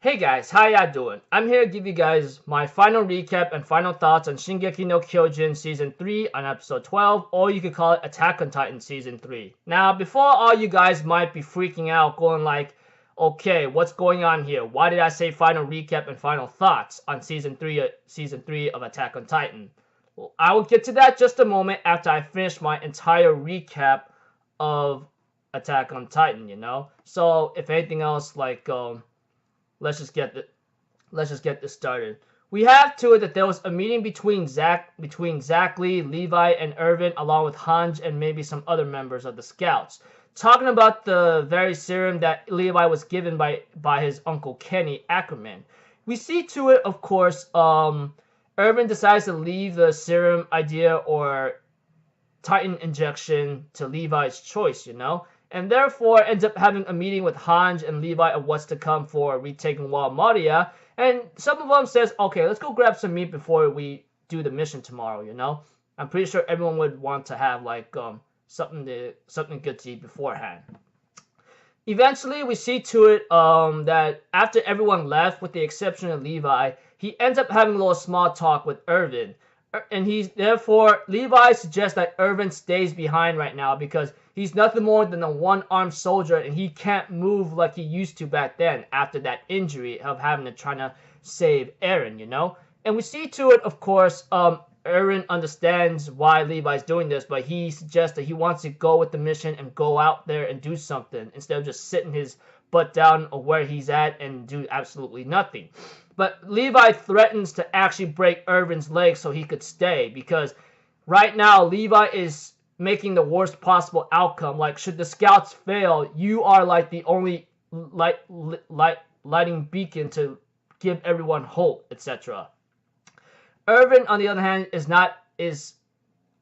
Hey guys, how y'all doing? I'm here to give you guys my final recap and final thoughts on Shingeki no Kyojin Season 3 on Episode 12, or you could call it Attack on Titan Season 3. Now, before all you guys might be freaking out, going like, okay, what's going on here? Why did I say final recap and final thoughts on Season 3 of Attack on Titan? Well, I will get to that just a moment after I finish my entire recap of Attack on Titan, you know? So, if anything else, let's just get this started. We have to it that there was a meeting between Zach Lee, Levi, and Irvin, along with Hanj and maybe some other members of the Scouts, talking about the very serum that Levi was given by his uncle Kenny Ackerman. We see to it, of course, Irvin decides to leave the serum idea or Titan injection to Levi's choice, you know, and therefore ends up having a meeting with Hanj and Levi of what's to come for retaking Wall Maria. And some of them says, okay, let's go grab some meat before we do the mission tomorrow, you know. I'm pretty sure everyone would want to have something good to eat beforehand. Eventually, we see to it that after everyone left, with the exception of Levi, he ends up having a little small talk with Irvin. And Levi suggests that Irvin stays behind right now because he's nothing more than a one-armed soldier and he can't move like he used to back then after that injury of having to try to save Eren, you know? And we see to it, of course, Eren understands why Levi's doing this, but he suggests that he wants to go with the mission and go out there and do something instead of just sitting his butt down or where he's at and do absolutely nothing. But Levi threatens to actually break Irvin's leg so he could stay because right now Levi is making the worst possible outcome. Like, should the Scouts fail, you are like the only lighting beacon to give everyone hope, etc. Irvin, on the other hand, is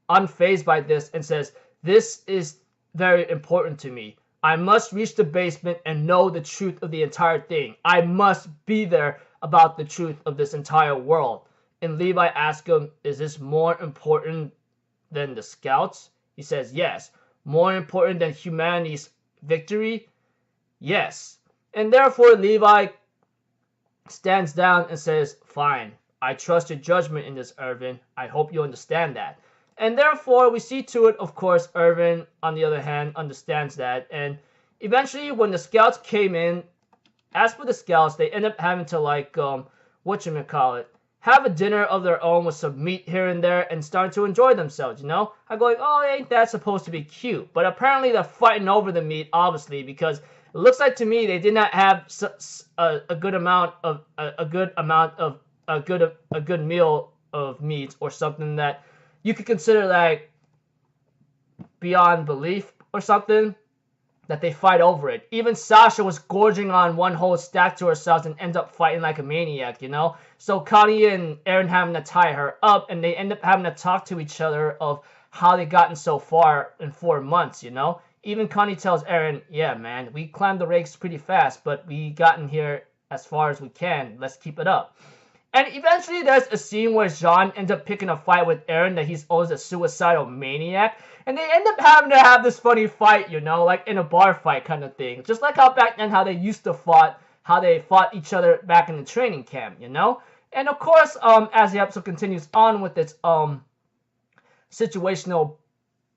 unfazed by this and says, "This is very important to me. I must reach the basement and know the truth of the entire thing. I must be there about the truth of this entire world." And Levi asks him, "Is this more important than the Scouts?" He says, "Yes." "More important than humanity's victory?" "Yes." And therefore Levi stands down and says, "Fine. I trust your judgment in this, Irvin. I hope you understand that." And therefore, we see to it, of course, Irvin, on the other hand, understands that. And eventually, when the Scouts came in, as for the Scouts, they end up having to, have a dinner of their own with some meat here and there and start to enjoy themselves, you know? I go like, oh, ain't that supposed to be cute? But apparently they're fighting over the meat, obviously, because it looks like to me they did not have a good meal of meat or something that you could consider like beyond belief or something, that they fight over it. Even Sasha was gorging on one whole stack to herself and ends up fighting like a maniac, you know? So Connie and Eren having to tie her up, and they end up having to talk to each other of how they gotten so far in 4 months, you know? Even Connie tells Eren, yeah, man, we climbed the ranks pretty fast, but we gotten here as far as we can. Let's keep it up. And eventually there's a scene where Jean ends up picking a fight with Eren that he's always a suicidal maniac. And they end up having to have this funny fight, you know, like in a bar fight kind of thing. Just like how back then how they fought each other back in the training camp, you know? And of course, as the episode continues on with its situational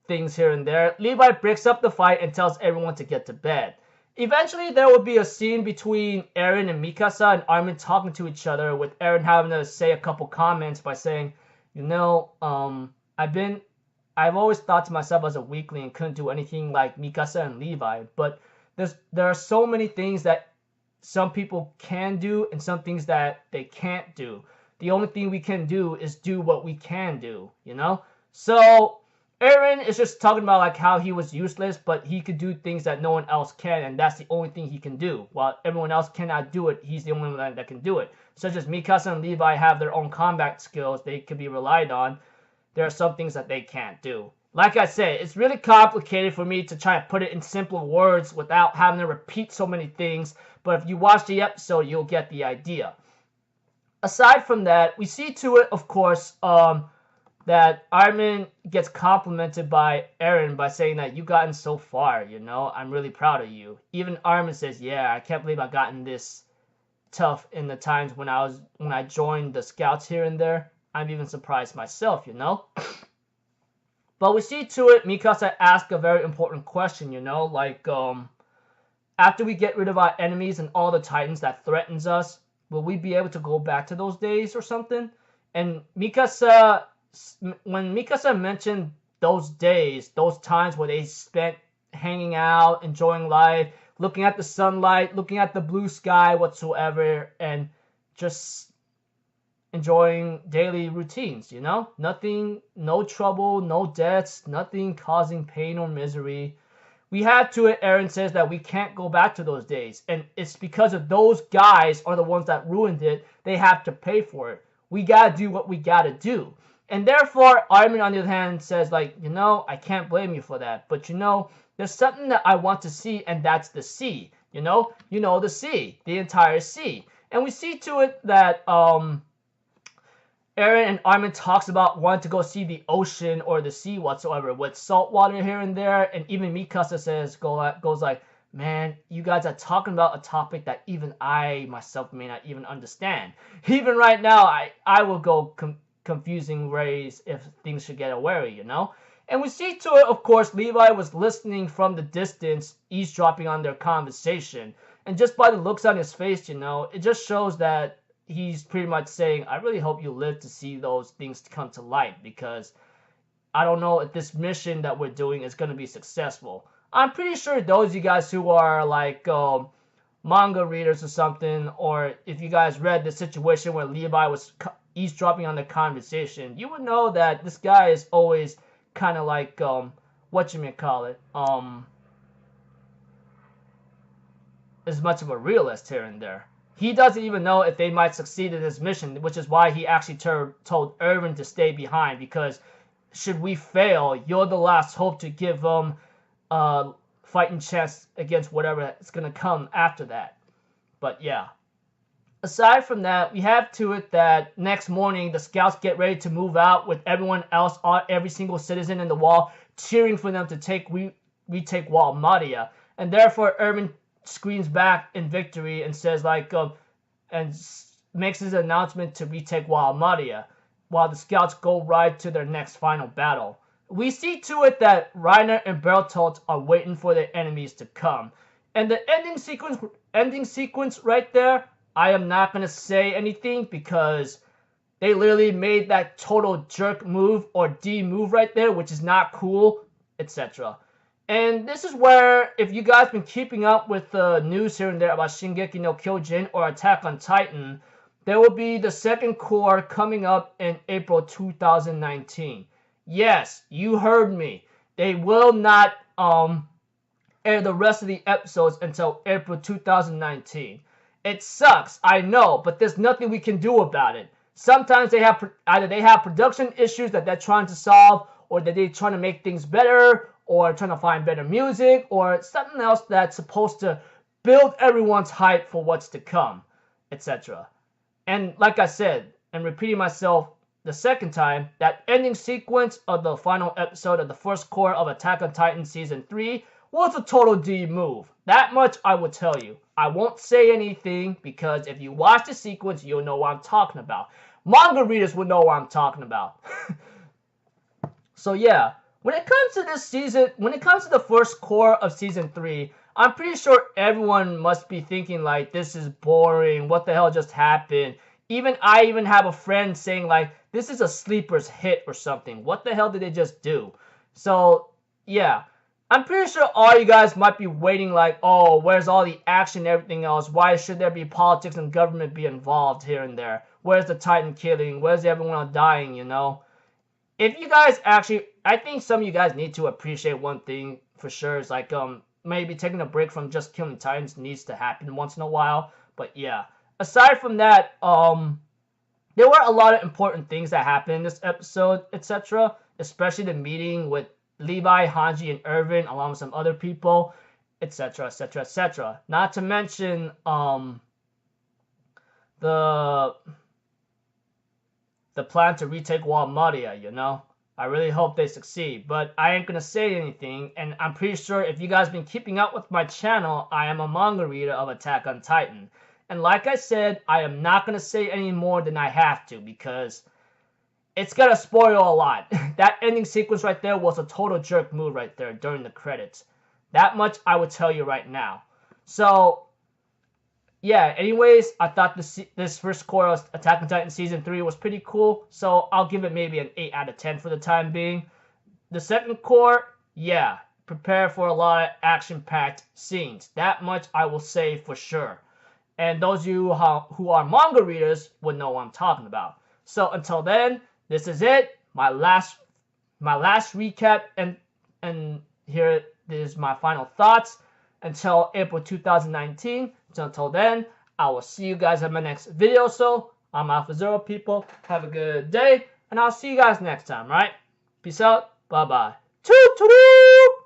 things here and there, Levi breaks up the fight and tells everyone to get to bed. Eventually, there will be a scene between Eren and Mikasa and Armin talking to each other, with Eren having to say a couple comments by saying, you know, I've always thought to myself as a weakling and couldn't do anything like Mikasa and Levi, but there are so many things that some people can do and some things that they can't do. The only thing we can do is do what we can do, you know? So Eren is just talking about like how he was useless, but he could do things that no one else can, and that's the only thing he can do. While everyone else cannot do it, he's the only one that can do it. Such as Mikasa and Levi have their own combat skills they can be relied on. There are some things that they can't do. Like I said, it's really complicated for me to try to put it in simpler words without having to repeat so many things, but if you watch the episode, you'll get the idea. Aside from that, we see to it, of course, that Armin gets complimented by Eren by saying that you've gotten so far, you know, I'm really proud of you. Even Armin says, yeah, I can't believe I've gotten this tough in the times when I joined the scouts here and there. I'm even surprised myself, you know. But we see to it, Mikasa asked a very important question, you know, like after we get rid of our enemies and all the titans that threatens us, will we be able to go back to those days or something? And Mikasa, when Mikasa mentioned those days, those times where they spent hanging out, enjoying life, looking at the sunlight, looking at the blue sky whatsoever, and just enjoying daily routines, you know? Nothing, no trouble, no deaths, nothing causing pain or misery. We have to it, Eren says that we can't go back to those days. And it's because of those guys are the ones that ruined it. They have to pay for it. We gotta do what we gotta do. And therefore, Armin, on the other hand, says like, you know, I can't blame you for that. But you know, there's something that I want to see, and that's the sea. You know, the sea, the entire sea. And we see to it that Eren and Armin talks about wanting to go see the ocean or the sea whatsoever with salt water here and there, and even Mikasa says goes like, man, you guys are talking about a topic that even I myself may not even understand. Even right now, I will go confusing ways if things should get wary, you know. And we see to it, of course, Levi was listening from the distance, eavesdropping on their conversation, and just by the looks on his face, you know, it just shows that he's pretty much saying, I really hope you live to see those things come to light, because I don't know if this mission that we're doing is going to be successful. I'm pretty sure those of you guys who are like manga readers or something, or if you guys read the situation where Levi was eavesdropping on the conversation, you would know that this guy is always kind of like, what you may call it, as much of a realist here and there. He doesn't even know if they might succeed in his mission, which is why he actually told Erwin to stay behind, because should we fail, you're the last hope to give them a fighting chance against whatever is going to come after that. But yeah. Aside from that, we have to it that next morning, the scouts get ready to move out with everyone else, every single citizen in the wall, cheering for them to retake Wall Madia. And therefore, Erwin screams back in victory and says like, and makes his announcement to retake Wall Madia, while the scouts go right to their next final battle. We see to it that Reiner and Bertolt are waiting for their enemies to come. And the ending sequence right there, I am not going to say anything because they literally made that total jerk move or D move right there, which is not cool, etc. And this is where, if you guys been keeping up with the news here and there about Shingeki no Kyojin or Attack on Titan, there will be the Second Cour coming up in April 2019. Yes, you heard me. They will not air the rest of the episodes until April 2019. It sucks, I know, but there's nothing we can do about it. Sometimes they have either they have production issues that they're trying to solve, or that they're trying to make things better, or trying to find better music, or something else that's supposed to build everyone's hype for what's to come, etc. And like I said, and repeating myself the second time, that ending sequence of the final episode of the first cour of Attack on Titan Season 3 was a total D move. That much I will tell you. I won't say anything because if you watch the sequence, you'll know what I'm talking about. Manga readers will know what I'm talking about. So yeah, when it comes to this season, when it comes to the first cour of Season 3, I'm pretty sure everyone must be thinking like, this is boring, what the hell just happened? I even have a friend saying like, this is a sleeper's hit or something. What the hell did they just do? So yeah, I'm pretty sure all you guys might be waiting like, oh, where's all the action and everything else? Why should there be politics and government be involved here and there? Where's the Titan killing? Where's everyone dying, you know? If you guys actually, I think some of you guys need to appreciate one thing for sure. It's like, maybe taking a break from just killing Titans needs to happen once in a while. But yeah, aside from that, there were a lot of important things that happened in this episode, etc. Especially the meeting with Levi, Hanji, and Erwin, along with some other people, etc., etc., etc. Not to mention the plan to retake Wall Madia, you know? I really hope they succeed, but I ain't gonna say anything, and I'm pretty sure if you guys been keeping up with my channel, I am a manga reader of Attack on Titan. And like I said, I am not going to say any more than I have to because it's going to spoil a lot. That ending sequence right there was a total jerk move right there during the credits. That much I would tell you right now. So, yeah, anyways, I thought this first cour of Attack on Titan Season 3 was pretty cool. So, I'll give it maybe an 8 out of 10 for the time being. The second cour, yeah, prepare for a lot of action-packed scenes. That much I will say for sure. And those of you who are manga readers would know what I'm talking about. So until then, this is it. My last recap, and here is my final thoughts until April 2019. So until then, I will see you guys in my next video. So I'm Alpha Zero, people. Have a good day, and I'll see you guys next time. Right? Peace out. Bye bye. Toot toot.